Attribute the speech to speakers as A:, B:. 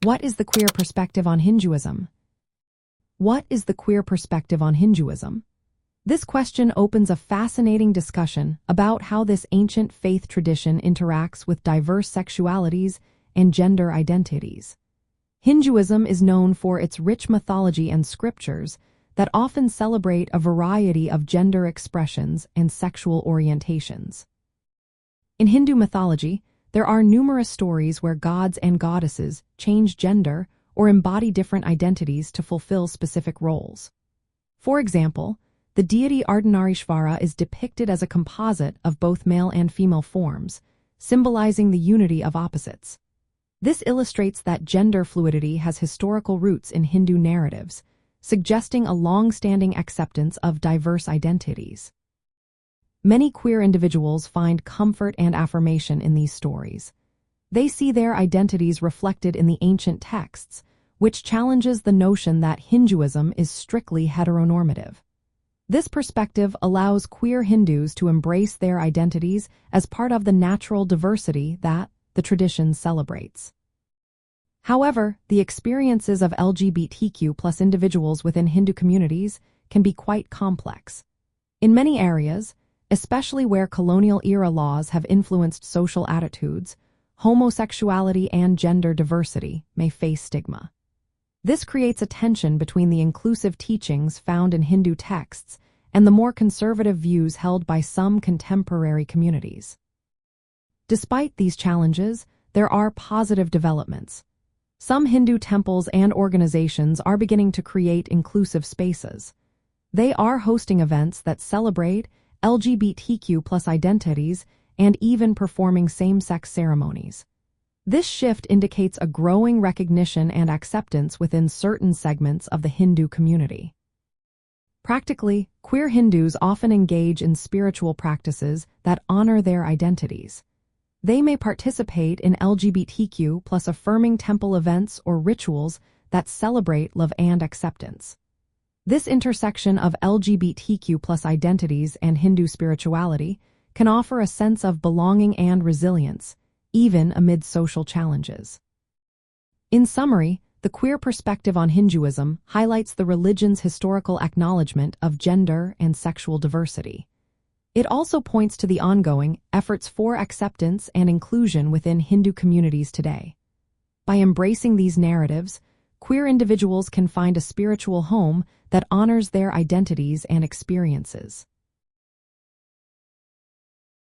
A: What is the queer perspective on Hinduism? What is the queer perspective on Hinduism? This question opens a fascinating discussion about how this ancient faith tradition interacts with diverse sexualities and gender identities. Hinduism is known for its rich mythology and scriptures that often celebrate a variety of gender expressions and sexual orientations. In Hindu mythology, there are numerous stories where gods and goddesses change gender or embody different identities to fulfill specific roles. For example, the deity Ardhanarishvara is depicted as a composite of both male and female forms, symbolizing the unity of opposites. This illustrates that gender fluidity has historical roots in Hindu narratives, suggesting a long-standing acceptance of diverse identities. Many queer individuals find comfort and affirmation in these stories. They see their identities reflected in the ancient texts, which challenges the notion that Hinduism is strictly heteronormative. This perspective allows queer Hindus to embrace their identities as part of the natural diversity that the tradition celebrates. However, the experiences of LGBTQ+ individuals within Hindu communities can be quite complex. In many areas, especially where colonial-era laws have influenced social attitudes, homosexuality and gender diversity may face stigma. This creates a tension between the inclusive teachings found in Hindu texts and the more conservative views held by some contemporary communities. Despite these challenges, there are positive developments. Some Hindu temples and organizations are beginning to create inclusive spaces. They are hosting events that celebrate LGBTQ+ identities and even performing same-sex ceremonies. This shift indicates a growing recognition and acceptance within certain segments of the Hindu community. Practically, queer Hindus often engage in spiritual practices that honor their identities. They may participate in LGBTQ+ affirming temple events or rituals that celebrate love and acceptance. This intersection of LGBTQ+ identities and Hindu spirituality can offer a sense of belonging and resilience, even amid social challenges. In summary, the queer perspective on Hinduism highlights the religion's historical acknowledgement of gender and sexual diversity. It also points to the ongoing efforts for acceptance and inclusion within Hindu communities today. By embracing these narratives, queer individuals can find a spiritual home that honors their identities and experiences.